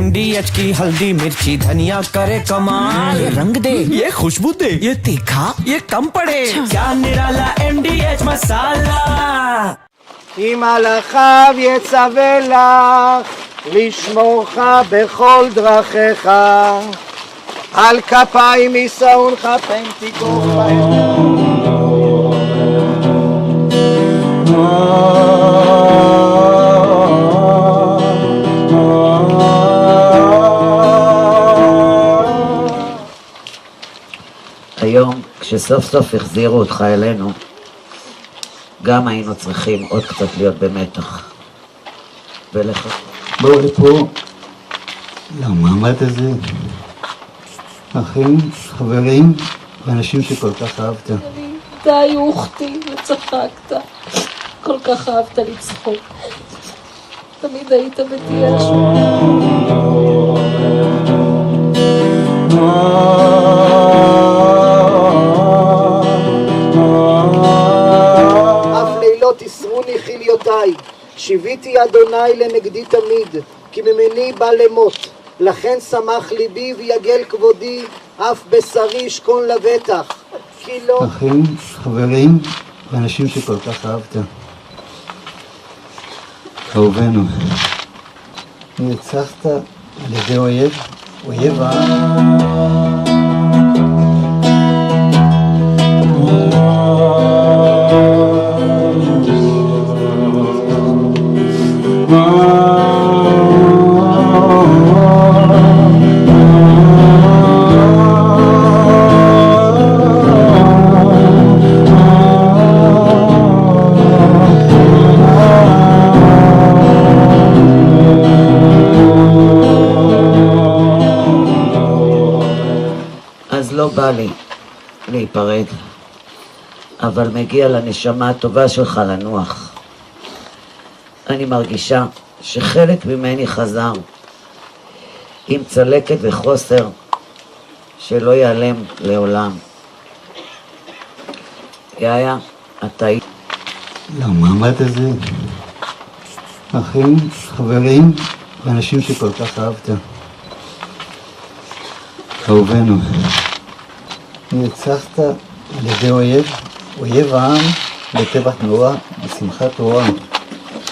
NDH की हल्दी मिर्ची धनिया करे कमाल, ये रंग दे, ये खुशबू दे, ये तीखा, ये कम पड़े, क्या निराला NDH masala. כי מלאכיו יצווה לך לשמורך בכל דרכיך, על כפיים יישאונך פן תיגור בהם. היום, כשסוף סוף החזירו אותך אלינו, גם היינו צריכים עוד קצת להיות במתח. ולך. בואו לפה, למעמד הזה. אחים, חברים, ואנשים שכל כך אהבת. די אוכתי וצחקת. כל כך אהבת לצחוק. תמיד היית מתייאש. תסרוני חיליותיי, שיוויתי אדוני לנגדי תמיד, כי ממני בא למות, לכן שמח ליבי ויגל כבודי, אף בשרי ישכון לבטח, כי לא... אחים, חברים, ואנשים שכל כך אהבת. אהובנו, נרצחת על ידי אויב העם. לא בא לי להיפרד, אבל מגיע לנשמה הטובה שלך לנוח. אני מרגישה שחלק ממני חזר, עם צלקת וחוסר שלא ייעלם לעולם. יאיה, אתה היית. למעמד הזה, אחים, חברים, ואנשים שכל כך אהבת. אהובנו, נרצחת על ידי אויב העם בטבח נורא, בשמחת תורה,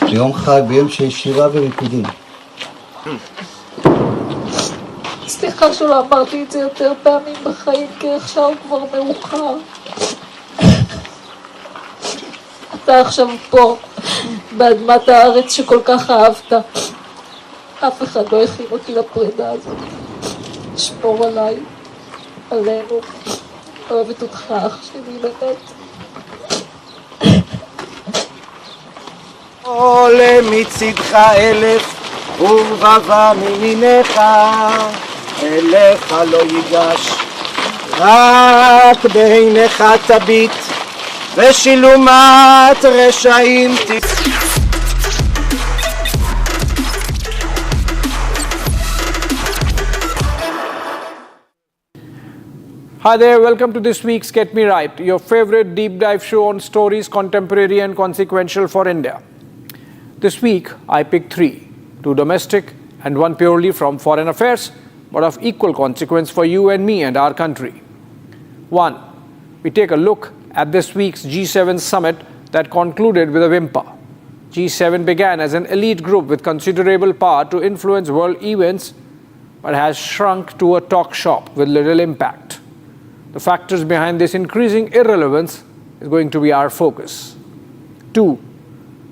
ביום חג, ביום של שירה וריקודים. סליחה שלא אמרתי את זה יותר פעמים בחיים, כי עכשיו כבר מאוחר. אתה עכשיו פה, באדמת הארץ שכל כך אהבת. אף אחד לא הכין אותי לפרידה הזאת. שמור עליי, עלינו. אוהבת אותך, אח שלי, באמת. עולה מצדך 1000 ורבבה מימינך, אליך לא ייגש, רק בעיניך תביט, ושילומת רשעים Hi there, welcome to this week's Get Me Right, your favorite deep dive show on stories contemporary and consequential for India. This week, I picked 3, 2 domestic and 1 purely from foreign affairs, but of equal consequence for you and me and our country. 1. We take a look at this week's G7 summit that concluded with a whimper. G7 began as an elite group with considerable power to influence world events, but has shrunk to a talk shop with little impact. The factors behind this increasing irrelevance is going to be our focus. 2.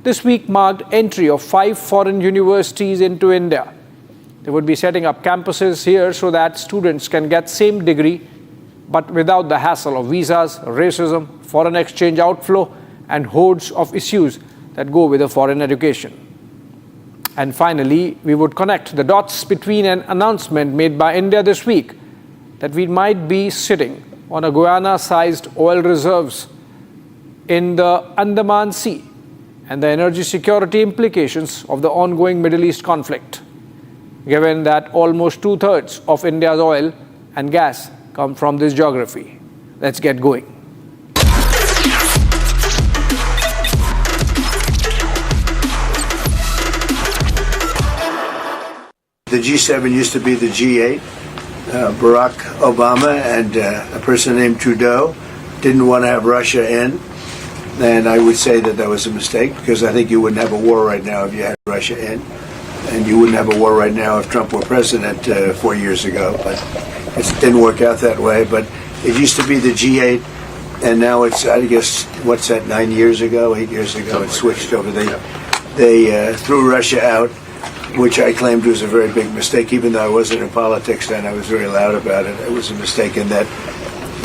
This week marked entry of 5 foreign universities into India. They would be setting up campuses here so that students can get same degree, but without the hassle of visas, racism, foreign exchange outflow, and hordes of issues that go with a foreign education. And finally, we would connect the dots between an announcement made by India this week that we might be sitting on a Guyana-sized oil reserves in the Andaman Sea and the energy security implications of the ongoing Middle East conflict, given that almost 2/3 of India's oil and gas come from this geography. Let's get going. The G7 used to be the G8. Barack Obama and a person named Trudeau didn't want to have Russia in. And I would say that that was a mistake, because I think you wouldn't have a war right now if you had Russia in. And you wouldn't have a war right now if Trump were president 4 years ago. But it didn't work out that way. But it used to be the G8, and now it's, I guess, what's that, 8 years ago, it switched over. They threw Russia out, which I claimed was a very big mistake. Even though I wasn't in politics then, I was very loud about it. It was a mistake in that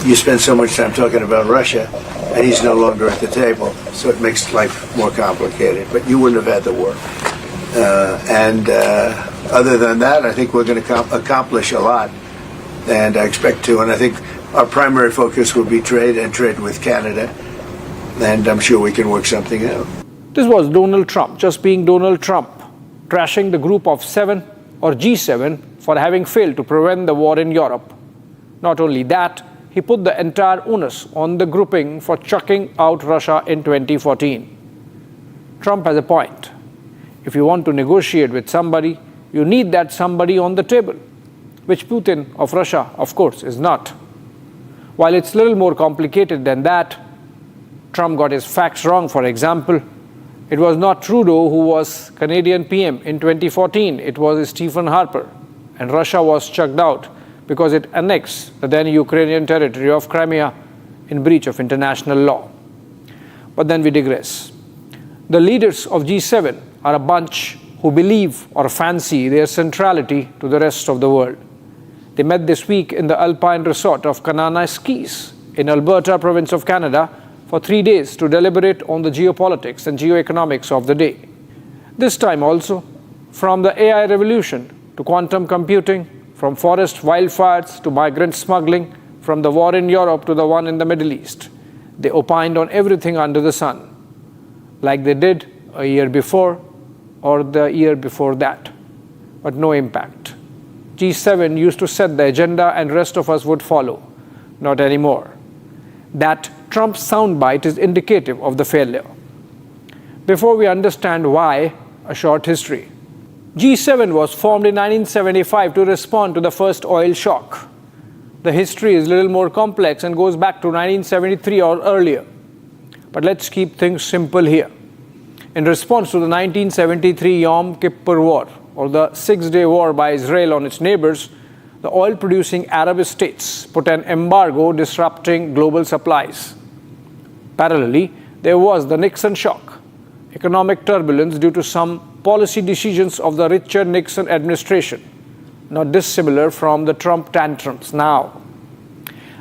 you spend so much time talking about Russia, and he's no longer at the table, so it makes life more complicated. But you wouldn't have had the war. Other than that, I think we're going to accomplish a lot, and I expect to. And I think our primary focus will be trade, and trade with Canada, and I'm sure we can work something out. This was Donald Trump, just being Donald Trump, trashing the Group of Seven, or G7, for having failed to prevent the war in Europe. Not only that, he put the entire onus on the grouping for chucking out Russia in 2014. Trump has a point. If you want to negotiate with somebody, you need that somebody on the table, which Putin of Russia, of course, is not. While it's a little more complicated than that, Trump got his facts wrong. For example, it was not Trudeau who was Canadian PM in 2014, it was Stephen Harper, and Russia was chucked out because it annexed the then Ukrainian territory of Crimea in breach of international law. But then we digress. The leaders of G7 are a bunch who believe or fancy their centrality to the rest of the world. They met this week in the alpine resort of Kanana Skis in Alberta, province of Canada, for 3 days to deliberate on the geopolitics and geoeconomics of the day. This time also, from the AI revolution to quantum computing, from forest wildfires to migrant smuggling, from the war in Europe to the one in the Middle East, they opined on everything under the sun, like they did a year before or the year before that, but no impact. G7 used to set the agenda and rest of us would follow. Not anymore. That Trump's soundbite is indicative of the failure. Before we understand why, a short history. G7 was formed in 1975 to respond to the first oil shock. The history is a little more complex and goes back to 1973 or earlier. But let's keep things simple here. In response to the 1973 Yom Kippur War, or the 6-day war by Israel on its neighbors, the oil-producing Arab states put an embargo disrupting global supplies. Parallelly, there was the Nixon shock, economic turbulence due to some policy decisions of the richer Nixon administration, not dissimilar from the Trump tantrums now,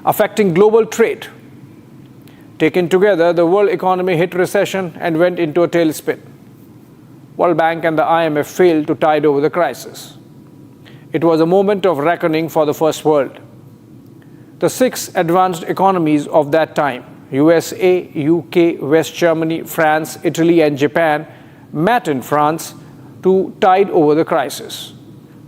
affecting global trade. Taken together, the world economy hit recession and went into a tailspin. World Bank and the IMF failed to tide over the crisis. It was a moment of reckoning for the first world. The 6 advanced economies of that time, USA, UK, West Germany, France, Italy, and Japan, met in France to tide over the crisis.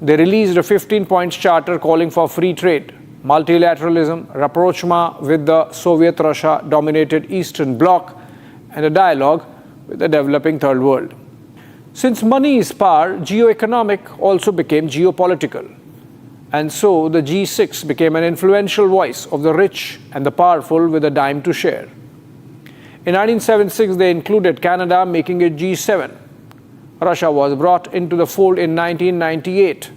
They released a 15-point charter calling for free trade, multilateralism, rapprochement with the Soviet Russia-dominated Eastern Bloc, and a dialogue with the developing Third World. Since money is power, geoeconomic also became geopolitical. And so the G6 became an influential voice of the rich and the powerful with a dime to share. In 1976, they included Canada, making it G7. Russia was brought into the fold in 1998,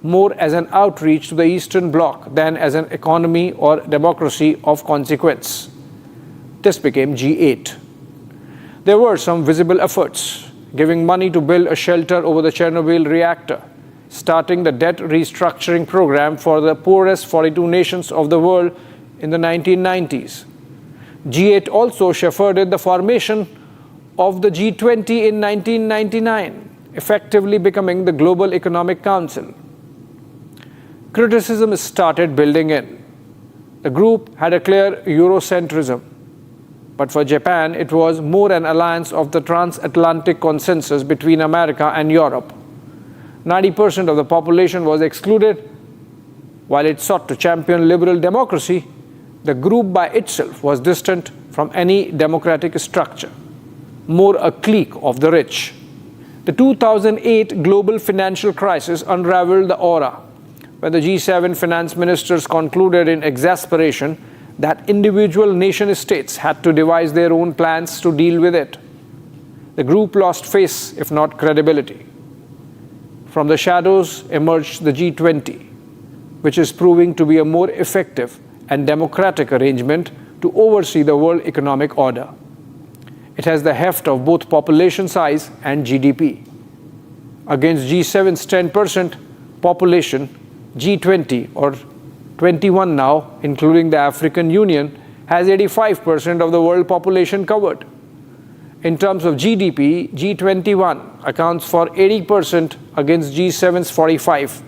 more as an outreach to the Eastern Bloc than as an economy or democracy of consequence. This became G8. There were some visible efforts, giving money to build a shelter over the Chernobyl reactor, starting the debt restructuring program for the poorest 42 nations of the world in the 1990s. G8 also shepherded the formation of the G20 in 1999, effectively becoming the Global Economic Council. Criticism started building in. The group had a clear Eurocentrism, but for Japan, it was more an alliance of the transatlantic consensus between America and Europe. 90% of the population was excluded. While it sought to champion liberal democracy, the group by itself was distant from any democratic structure, more a clique of the rich. The 2008 global financial crisis unraveled the aura, when the G7 finance ministers concluded in exasperation that individual nation-states had to devise their own plans to deal with it. The group lost face, if not credibility. From the shadows emerged the G20, which is proving to be a more effective and democratic arrangement to oversee the world economic order. It has the heft of both population size and GDP. Against G7's 10% population, G20, or 21 now, including the African Union, has 85% of the world population covered. In terms of GDP, G21 accounts for 80% against G7's 45%.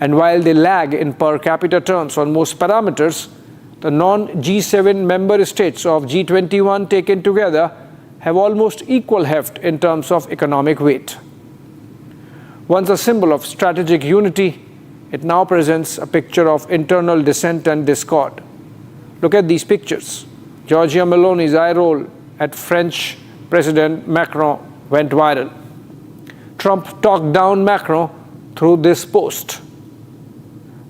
And while they lag in per capita terms on most parameters, the non-G7 member states of G21 taken together have almost equal heft in terms of economic weight. Once a symbol of strategic unity, it now presents a picture of internal dissent and discord. Look at these pictures. Giorgia Meloni's eye roll at French President Macron went viral. Trump talked down Macron through this post.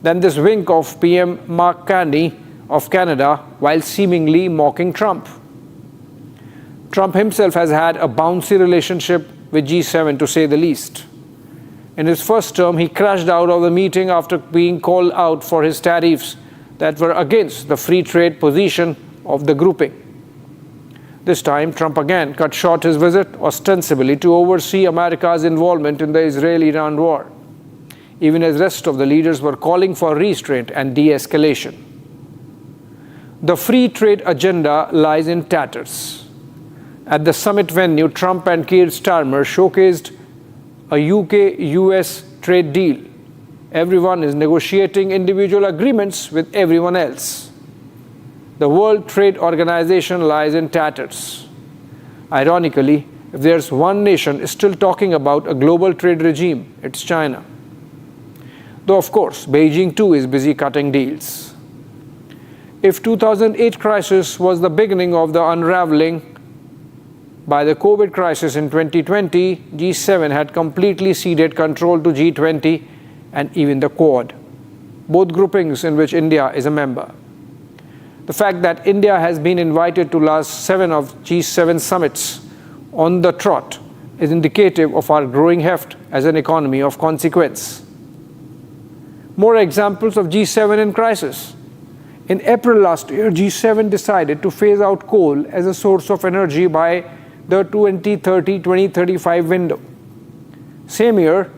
Then this wink of PM Mark Carney of Canada while seemingly mocking Trump. Trump himself has had a bouncy relationship with G7, to say the least. In his first term, he crashed out of the meeting after being called out for his tariffs that were against the free trade position of the grouping. This time, Trump again cut short his visit ostensibly to oversee America's involvement in the Israel-Iran war, even as the rest of the leaders were calling for restraint and de-escalation. The free trade agenda lies in tatters. At the summit venue, Trump and Keir Starmer showcased a UK-US trade deal. Everyone is negotiating individual agreements with everyone else. The World Trade Organization lies in tatters. Ironically, if there's one nation still talking about a global trade regime, it's China. Though, of course, Beijing too is busy cutting deals. If 2008 crisis was the beginning of the unraveling by the COVID crisis in 2020, G7 had completely ceded control to G20 and even the Quad, both groupings in which India is a member. The fact that India has been invited to last 7 of G7 summits on the trot is indicative of our growing heft as an economy of consequence. More examples of G7 in crisis. In April last year, G7 decided to phase out coal as a source of energy by the 2030-2035 window. Same year,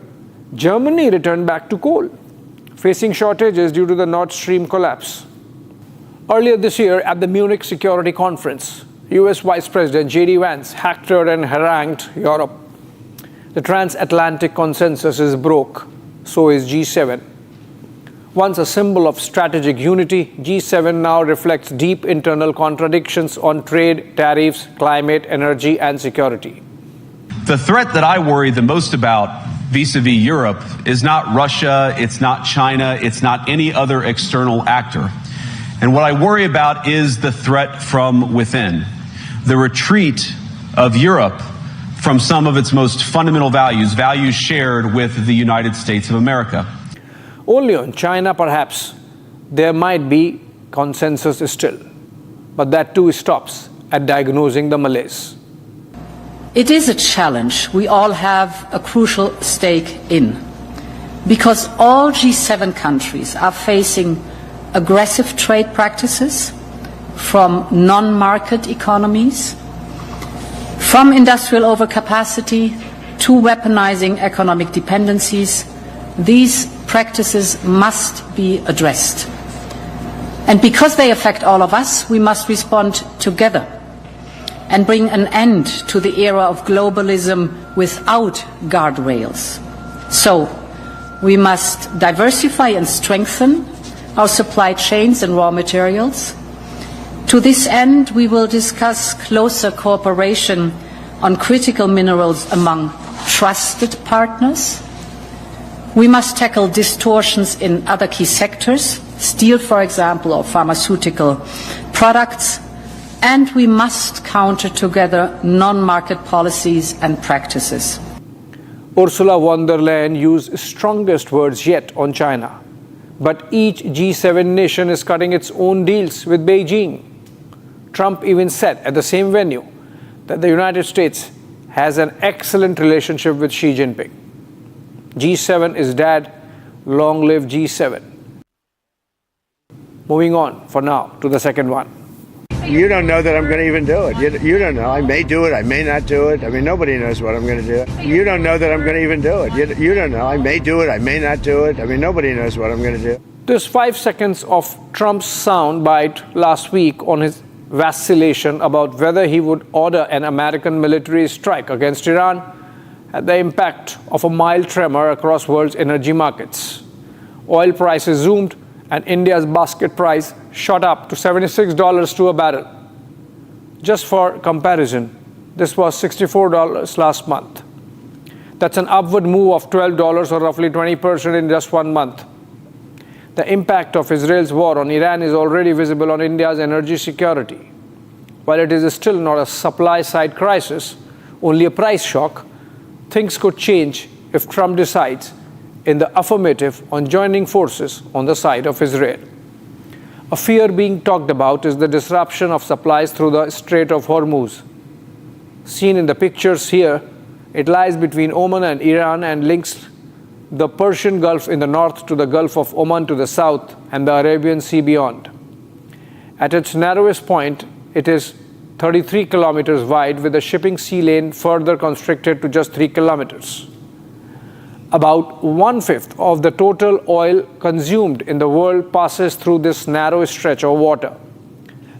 Germany returned back to coal, facing shortages due to the Nord Stream collapse. Earlier this year, at the Munich Security Conference, US Vice President J.D. Vance hectored and harangued Europe. The transatlantic consensus is broke, so is G7. Once a symbol of strategic unity, G7 now reflects deep internal contradictions on trade, tariffs, climate, energy, and security. The threat that I worry the most about vis-a-vis Europe is not Russia, it's not China, it's not any other external actor. And what I worry about is the threat from within, the retreat of Europe from some of its most fundamental values, values shared with the United States of America. Only on China, perhaps, there might be consensus still, but that too stops at diagnosing the malaise. It is a challenge we all have a crucial stake in, because all G7 countries are facing aggressive trade practices from non-market economies, from industrial overcapacity to weaponizing economic dependencies. These practices must be addressed. And because they affect all of us, we must respond together and bring an end to the era of globalism without guardrails. So, we must diversify and strengthen our supply chains and raw materials. To this end, we will discuss closer cooperation on critical minerals among trusted partners. We must tackle distortions in other key sectors, steel, for example, or pharmaceutical products, and we must counter together non-market policies and practices. Ursula von der Leyen used strongest words yet on China. But each G7 nation is cutting its own deals with Beijing. Trump even said at the same venue that the United States has an excellent relationship with Xi Jinping. G7 is dead. Long live G7. Moving on for now to the second one. You don't know that I'm going to even do it. You don't know. I may do it. I may not do it. I mean, nobody knows what I'm going to do. You don't know that I'm going to even do it. You don't know. I may do it. I may not do it. I mean, nobody knows what I'm going to do. This 5 seconds of Trump's soundbite last week on his vacillation about whether he would order an American military strike against Iran had the impact of a mild tremor across world's energy markets. Oil prices zoomed and India's basket price shot up to $76 to a barrel. Just for comparison, this was $64 last month. That's an upward move of $12 or roughly 20% in just 1 month. The impact of Israel's war on Iran is already visible on India's energy security. While it is still not a supply-side crisis, only a price shock, things could change if Trump decides in the affirmative on joining forces on the side of Israel. A fear being talked about is the disruption of supplies through the Strait of Hormuz. Seen in the pictures here, it lies between Oman and Iran and links the Persian Gulf in the north to the Gulf of Oman to the south and the Arabian Sea beyond. At its narrowest point, it is 33 kilometers wide, with the shipping sea lane further constricted to just 3 kilometers. About 1/5 of the total oil consumed in the world passes through this narrow stretch of water.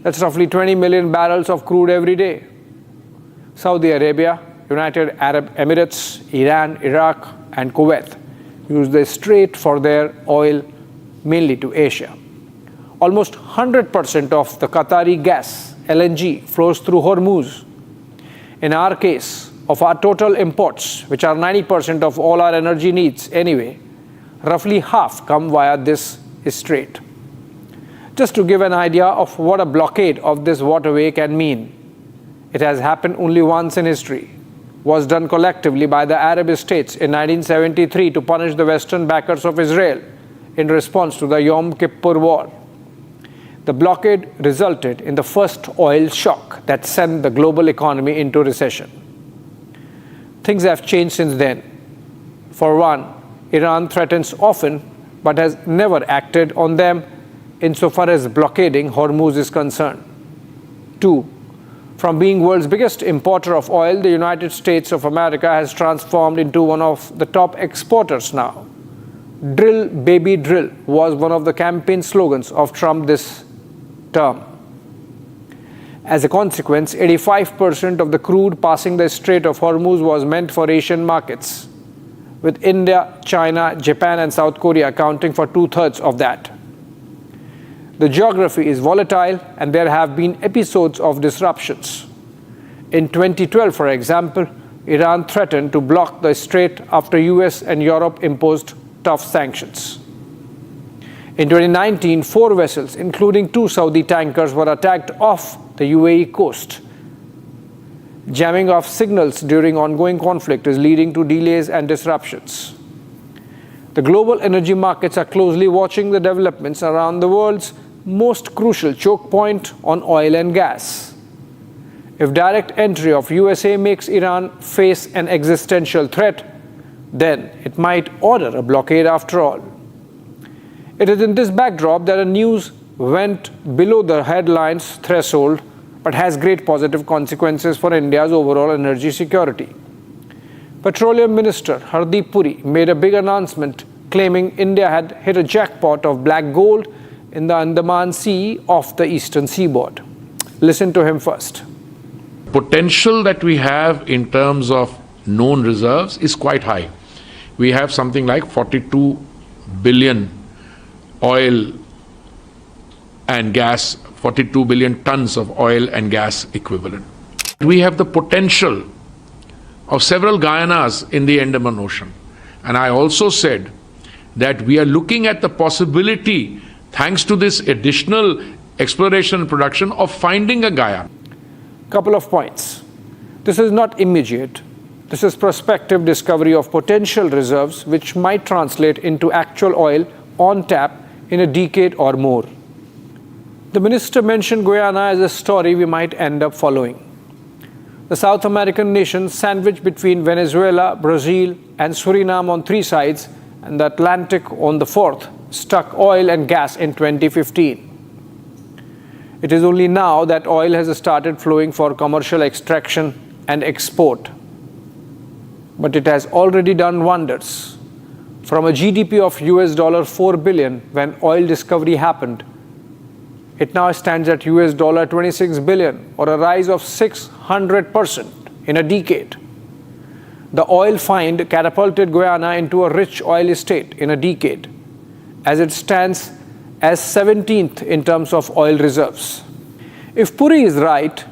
That's roughly 20 million barrels of crude every day. Saudi Arabia, United Arab Emirates, Iran, Iraq, and Kuwait use the strait for their oil, mainly to Asia. Almost 100% of the Qatari gas, LNG, flows through Hormuz. In our case, of our total imports, which are 90% of all our energy needs anyway, roughly half come via this strait. Just to give an idea of what a blockade of this waterway can mean, it has happened only once in history, was done collectively by the Arab states in 1973 to punish the Western backers of Israel in response to the Yom Kippur War. The blockade resulted in the first oil shock that sent the global economy into recession. Things have changed since then. For one, Iran threatens often but has never acted on them insofar as blockading Hormuz is concerned. Two, from being world's biggest importer of oil, the United States of America has transformed into one of the top exporters now. Drill, baby, drill was one of the campaign slogans of Trump this term. As a consequence, 85% of the crude passing the Strait of Hormuz was meant for Asian markets, with India, China, Japan, and South Korea accounting for 2/3 of that. The geography is volatile, and there have been episodes of disruptions. In 2012, for example, Iran threatened to block the strait after US and Europe imposed tough sanctions. In 2019, 4 vessels, including 2 Saudi tankers, were attacked off the UAE coast. Jamming of signals during ongoing conflict is leading to delays and disruptions. The global energy markets are closely watching the developments around the world's most crucial choke point on oil and gas. If direct entry of USA makes Iran face an existential threat, then it might order a blockade after all. It is in this backdrop that the news went below the headlines threshold but has great positive consequences for India's overall energy security. Petroleum Minister Hardeep Puri made a big announcement claiming India had hit a jackpot of black gold in the Andaman Sea off the eastern seaboard. Listen to him first. Potential that we have in terms of known reserves is quite high. We have something like 42 billion oil and gas, 42 billion tons of oil and gas equivalent. We have the potential of several Guyanas in the Andaman Ocean. And I also said that we are looking at the possibility, thanks to this additional exploration and production, of finding a Guyana. Couple of points. This is not immediate. This is prospective discovery of potential reserves which might translate into actual oil on tap in a decade or more. The minister mentioned Guyana as a story we might end up following. The South American nation, sandwiched between Venezuela, Brazil, and Suriname on three sides, and the Atlantic on the fourth, struck oil and gas in 2015. It is only now that oil has started flowing for commercial extraction and export. But it has already done wonders. From a GDP of $4 billion when oil discovery happened, it now stands at $26 billion, or a rise of 600% in a decade. The oil find catapulted Guyana into a rich oil state in a decade, as it stands as 17th in terms of oil reserves. If Puri is right,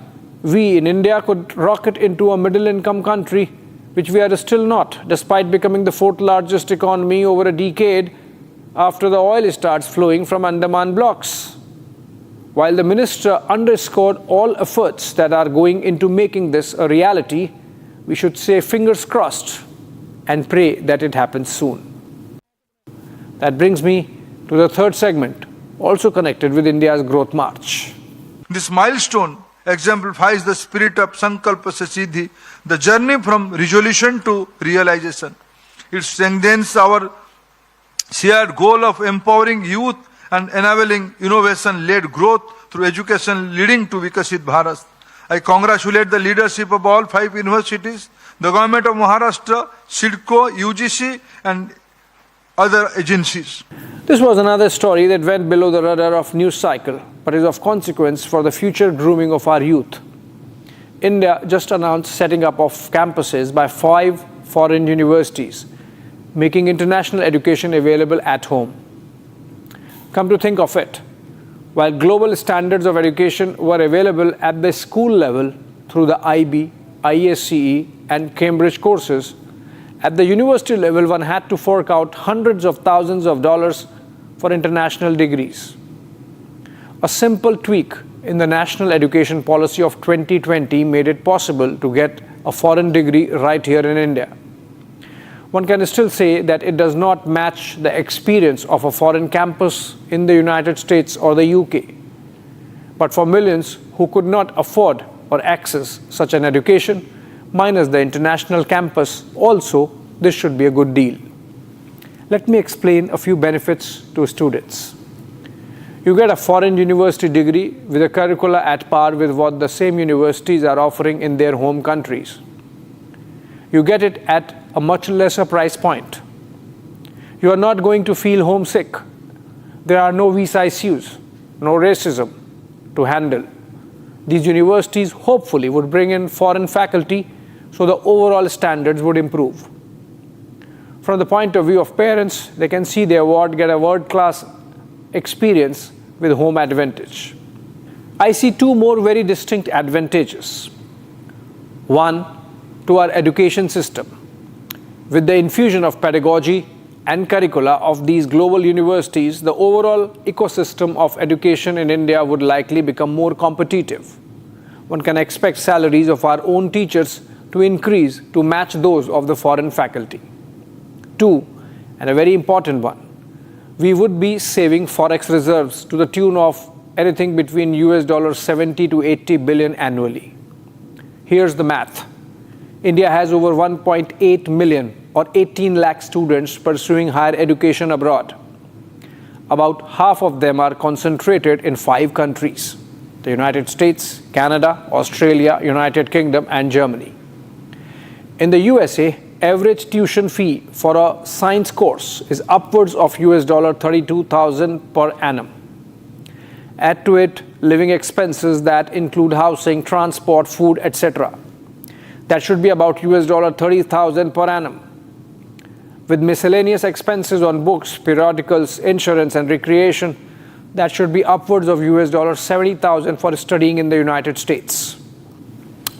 we in India could rocket into a middle-income country, which we are still not, despite becoming the fourth largest economy over a decade after the oil starts flowing from Andaman blocks. While the minister underscored all efforts that are going into making this a reality, we should say fingers crossed and pray that it happens soon. That brings me to the third segment, also connected with India's growth march. This milestone exemplifies the spirit of Sankalpa se Siddhi, the journey from resolution to realization. It strengthens our shared goal of empowering youth and enabling innovation-led growth through education leading to Vikasit Bharat. I congratulate the leadership of all 5 universities, the government of Maharashtra, SIDCO, UGC and other agencies. This was another story that went below the radar of news cycle, but is of consequence for the future grooming of our youth. India just announced setting up of campuses by 5 foreign universities, making international education available at home. Come to think of it, while global standards of education were available at the school level through the IB, ISCE and Cambridge courses, at the university level one had to fork out hundreds of thousands of dollars for international degrees. A simple tweak in the national education policy of 2020 made it possible to get a foreign degree right here in India. One can still say that it does not match the experience of a foreign campus in the United States or the UK. But for millions who could not afford or access such an education, minus the international campus, also this should be a good deal. Let me explain a few benefits to students. You get a foreign university degree with a curricula at par with what the same universities are offering in their home countries. You get it at a much lesser price point. You are not going to feel homesick. There are no visa issues, no racism to handle. These universities hopefully would bring in foreign faculty so the overall standards would improve. From the point of view of parents, they can see their ward get a world-class experience with home advantage. I see 2 more very distinct advantages. One, to our education system. With the infusion of pedagogy and curricula of these global universities, the overall ecosystem of education in India would likely become more competitive. One can expect salaries of our own teachers to increase to match those of the foreign faculty. 2, and a very important one, we would be saving forex reserves to the tune of anything between $70 to 80 billion annually. Here's the math. India has over 1.8 million or 18 lakh students pursuing higher education abroad. About half of them are concentrated in 5 countries: the United States, Canada, Australia, United Kingdom and Germany. In the USA, average tuition fee for a science course is upwards of $32,000 per annum. Add to it living expenses that include housing, transport, food, etc. That should be about $30,000 per annum. With miscellaneous expenses on books, periodicals, insurance and recreation, that should be upwards of $70,000 for studying in the United States.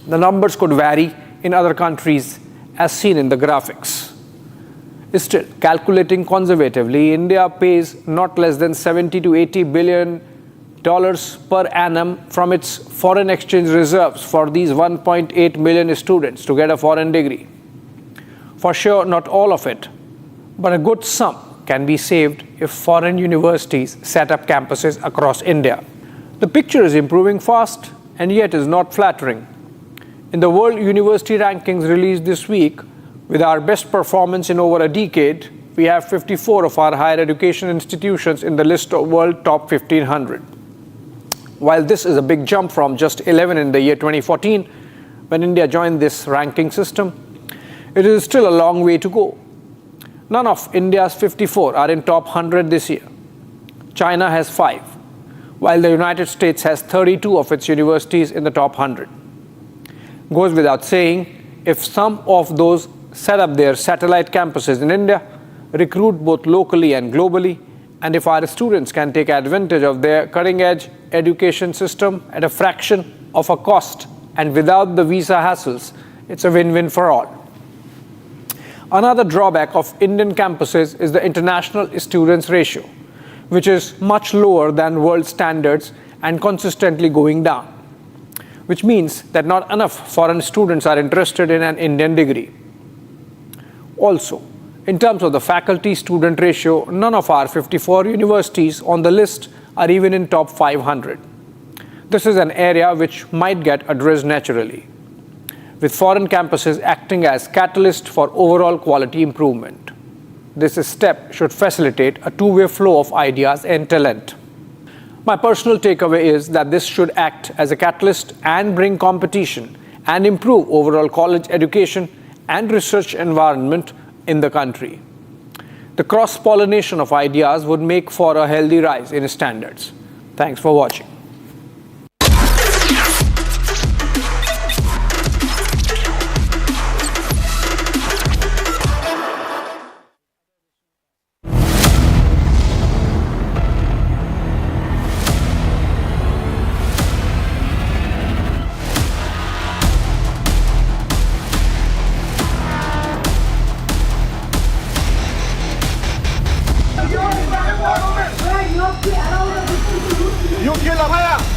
The numbers could vary in other countries as seen in the graphics. Still, calculating conservatively, India pays not less than $70 to 80 billion per annum from its foreign exchange reserves for these 1.8 million students to get a foreign degree. For sure, not all of it, but a good sum can be saved if foreign universities set up campuses across India. The picture is improving fast and yet is not flattering. In the World University Rankings released this week, with our best performance in over a decade, we have 54 of our higher education institutions in the list of World Top 1500. While this is a big jump from just 11 in the year 2014, when India joined this ranking system, it is still a long way to go. None of India's 54 are in top 100 this year. China has 5, while the United States has 32 of its universities in the top 100. Goes without saying, if some of those set up their satellite campuses in India, recruit both locally and globally, and if our students can take advantage of their cutting-edge education system at a fraction of a cost and without the visa hassles, it's a win-win for all. Another drawback of Indian campuses is the international students ratio, which is much lower than world standards and consistently going down, which means that not enough foreign students are interested in an Indian degree. Also, in terms of the faculty-student ratio, none of our 54 universities on the list are even in top 500. This is an area which might get addressed naturally, with foreign campuses acting as catalyst for overall quality improvement. This step should facilitate a two-way flow of ideas and talent. My personal takeaway is that this should act as a catalyst and bring competition and improve overall college education and research environment in the country. The cross-pollination of ideas would make for a healthy rise in standards. Thanks for watching. You kill a